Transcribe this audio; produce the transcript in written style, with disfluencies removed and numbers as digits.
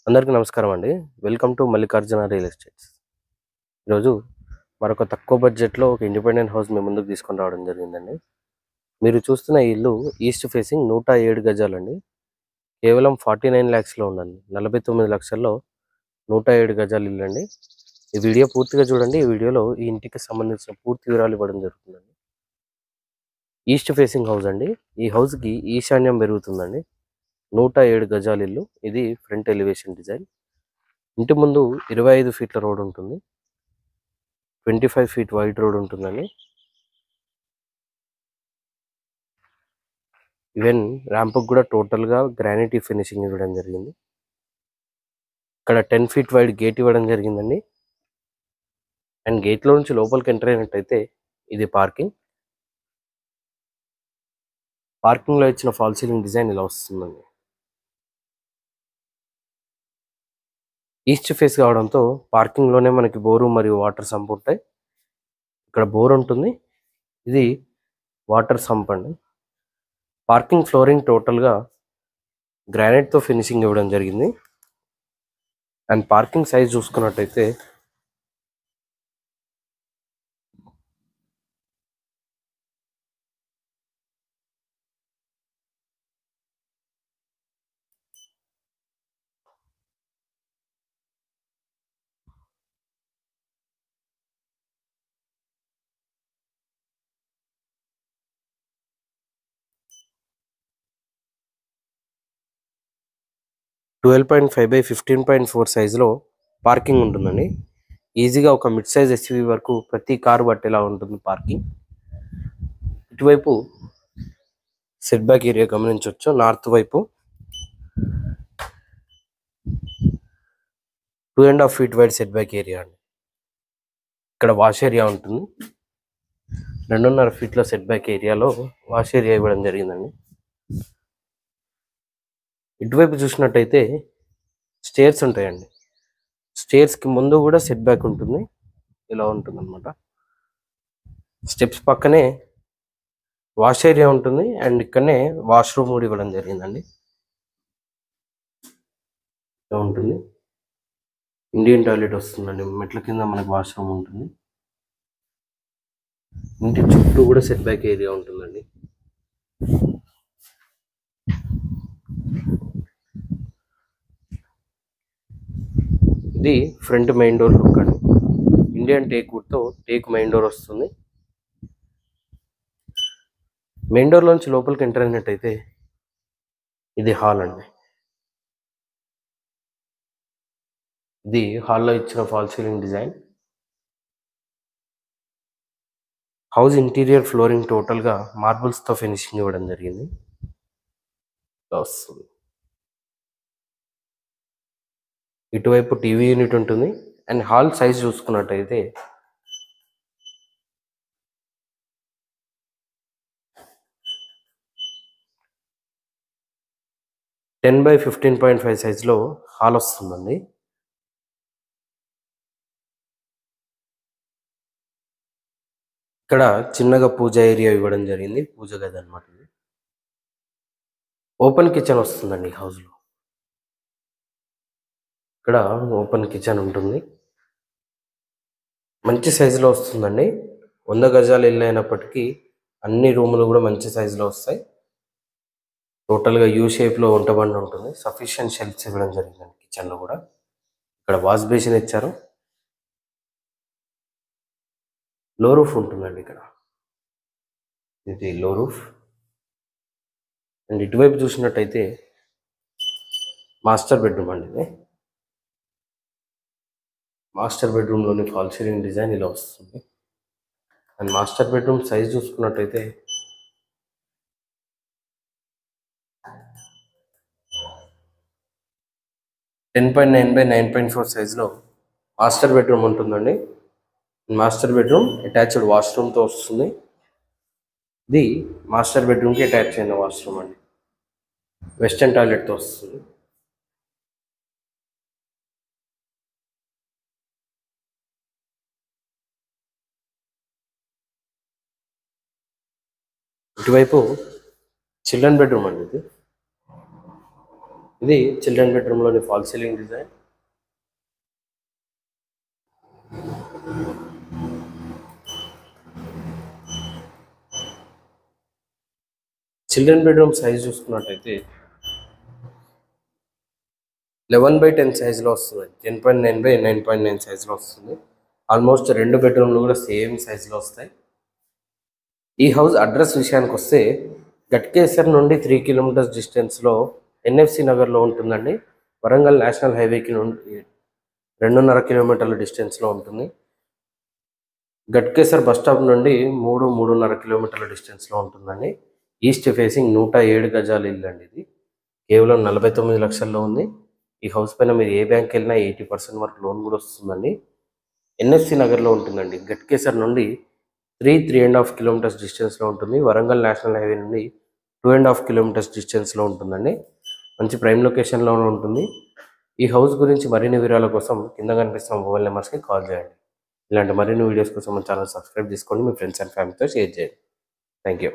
అందరికీ నమస్కారం అండి. Welcome to Mallikarjuna real estates. ఈరోజు మరొక తక్కువ బడ్జెట్‌లో ఒక ఇండిపెండెంట్ హౌస్ మీ ముందుకు తీసుకొని రావడం జరిగిందండి. మీరు చూస్తున్న ఈ ఇల్లు ఈస్ట్ ఫేసింగ్ 107 గజాలండి. కేవలం 49 లాక్స్‌లో ఉందండి. 49,00,000లో 107 గజాల ఇల్లండి. ఈ వీడియో పూర్తిగా చూడండి. ఈ వీడియోలో ఈ ఇంటికి సంబంధించిన పూర్తి వివరాలు ఇవ్వడం జరుగుతుందండి. ఈస్ట్ ఫేసింగ్ హౌస్ అండి. ఈ హౌస్‌కి ఈశాన్యం పెరుగుతుందండి. 107 గజాల ఇల్లు. ఇది ఫ్రంట్ ఎలివేషన్ డిజైన్. ఇంటి ముందు 25 ఫీట్ల రోడ్ ఉంటుంది. 25 ఫీట్ వైడ్ రోడ్ ఉంటుందండి. ఈవెన్ ర్యాంప్‌కి కూడా టోటల్‌గా గ్రానైట్ ఫినిషింగ్ ఇవ్వడం జరిగింది. ఇక్కడ 10 ఫీట్ వైడ్ గేట్ ఇవ్వడం జరిగిందండి. అండ్ గేట్‌లో నుంచి లోపలికి ఎంటర్ అయినట్టయితే ఇది పార్కింగ్. పార్కింగ్‌లో ఇచ్చిన ఫాల్ సీలింగ్ డిజైన్ ఇలా వస్తుందండి. ఈస్ట్ ఫేస్ కావడంతో పార్కింగ్‌లోనే మనకి బోరు మరియు వాటర్ సంప్ ఉంటాయి. ఇక్కడ బోర్ ఉంటుంది. ఇది వాటర్ సంప్ అండి. పార్కింగ్ ఫ్లోరింగ్ టోటల్‌గా గ్రానైట్‌తో ఫినిషింగ్ ఇవ్వడం జరిగింది. అండ్ పార్కింగ్ సైజ్ చూసుకున్నట్టయితే 12.5 బై 15.4 సైజులో పార్కింగ్ ఉంటుందండి. ఈజీగా ఒక మిడ్ సైజ్ ఎస్యూవీ వరకు ప్రతి కారు పట్టేలా ఉంటుంది పార్కింగ్. ఇటువైపు సెట్ బ్యాక్ ఏరియా గమనించవచ్చు. నార్త్ వైపు 2.5 feet wide set back area అండి. ఇక్కడ వాష్ ఏరియా ఉంటుంది. 2.5 ఫీట్ల సెట్ బ్యాక్ ఏరియాలో వాష్ ఏరియా ఇవ్వడం జరిగిందండి. ఇటువైపు చూసినట్టయితే స్టేర్స్ ఉంటాయండి. స్టేర్స్కి ముందు కూడా సెట్ బ్యాక్ ఉంటుంది. ఇలా ఉంటుంది అనమాట. స్టెప్స్ పక్కనే వాష్ ఏరియా ఉంటుంది. అండ్ ఇక్కడనే వాష్రూమ్ కూడా ఇవ్వడం జరిగిందండి. ఇలా ఉంటుంది. ఇండియన్ టాయిలెట్ వస్తుందండి. మెట్ల కింద మనకు వాష్రూమ్ ఉంటుంది. ఇంటి చుట్టూ కూడా సెట్ బ్యాక్ ఏరియా ఉంటుందండి. ఇది ఫ్రంట్ మెయిన్ డోర్ లుక్ అండి. ఇండియన్ టేక్ వుడ్తో టేక్ మెయిన్ డోర్ వస్తుంది. మెయిన్ డోర్ లోంచి లోపలికి ఎంటర్ అయినట్టయితే ఇది హాల్ అండి. ఇది హాల్లో ఇచ్చిన fall ceiling design. House interior flooring టోటల్గా మార్బుల్స్తో ఫినిషింగ్ ఇవ్వడం జరిగింది. వస్తుంది. ఇటువైపు టీవీ యూనిట్ ఉంటుంది. అండ్ హాల్ సైజ్ చూసుకున్నట్టయితే 10 బై 15.5 సైజులో హాల్ వస్తుందండి. ఇక్కడ చిన్నగా పూజ ఏరియా ఇవ్వడం జరిగింది. పూజ గది అనమాట. ఓపెన్ కిచెన్ వస్తుందండి హౌస్లో. ఇక్కడ ఓపెన్ కిచెన్ ఉంటుంది. మంచి సైజులో వస్తుందండి. 100 గజాల ఇల్లు అయినప్పటికీ అన్ని రూములు కూడా మంచి సైజులో వస్తాయి. టోటల్గా యూ షేప్లో వంటబండ ఉంటుంది. సఫిషియెంట్ షెల్ఫ్స్ ఇవ్వడం జరిగిందండి కిచెన్లో కూడా. ఇక్కడ వాష్ బేసిన్ ఇచ్చారు. లో రూఫ్ ఉంటుందండి ఇక్కడ. ఇది లో రూఫ్. అండ్ ఇటువైపు చూసినట్టయితే మాస్టర్ బెడ్రూమ్ అండి. ఇది మాస్టర్ బెడ్రూమ్లోని ఫాల్ సీలింగ్ డిజైన్ ఇలా వస్తుంది. అండ్ మాస్టర్ బెడ్రూమ్ సైజ్ చూసుకున్నట్టయితే 10.9 బై 9.4 సైజులో మాస్టర్ బెడ్రూమ్ ఉంటుందండి. మాస్టర్ బెడ్రూమ్ అటాచ్డ్ వాష్రూమ్తో వస్తుంది. ఇది మాస్టర్ బెడ్రూమ్కి అటాచ్ అయిన వాష్రూమ్ అండి. వెస్టర్న్ టాయిలెట్తో వస్తుంది. ఇటువైపు చిల్డ్రన్ బెడ్రూమ్ అండి. ఇది ఇది చిల్డ్రన్ బెడ్రూమ్లోని fall ceiling design. Children bedroom size చూసుకున్నట్టయితే 11/10 సైజులో వస్తుంది. 10.9/9.9 సైజులో వస్తుంది. ఆల్మోస్ట్ 2 బెడ్రూమ్లు కూడా సేమ్ సైజులో వస్తాయి. ఈ హౌస్ అడ్రస్ విషయానికి వస్తే గట్కేసర్ నుండి 3 కిలోమీటర్స్ డిస్టెన్స్లో ఎన్ఎఫ్సి నగర్లో ఉంటుందండి. వరంగల్ నేషనల్ హైవేకి నుండి 2.5 కిలోమీటర్ల డిస్టెన్స్లో ఉంటుంది. గట్కేసర్ బస్ స్టాప్ నుండి 3.5 కిలోమీటర్ల డిస్టెన్స్లో ఉంటుందండి. ఈస్ట్ ఫేసింగ్ 107 గజాల ఇల్లు అండి. ఇది కేవలం 49 లక్షల్లో ఉంది. ఈ హౌస్ పైన మీరు ఏ బ్యాంక్ వెళ్ళినా 80% వరకు లోన్ కూడా వస్తుందండి. ఎన్ఎఫ్సి నగర్లో ఉంటుందండి. గట్కేసర్ నుండి 3.5 కిలోమీటర్స్ డిస్టెన్స్లో ఉంటుంది. వరంగల్ నేషనల్ హైవే నుండి 2.5 కిలోమీటర్స్ డిస్టెన్స్లో ఉంటుందండి. మంచి ప్రైమ్ లొకేషన్లో ఉంటుంది. ఈ హౌస్ గురించి మరిన్ని వివరాల కోసం కింద కనిపిస్తున్న మొబైల్ నెంబర్స్కి కాల్ చేయండి. ఇలాంటి మరిన్ని వీడియోస్ కోసం మన ఛానల్ సబ్స్క్రైబ్ చేసుకోండి. మీ ఫ్రెండ్స్ అండ్ ఫ్యామిలీతో షేర్ చేయండి. Thank you.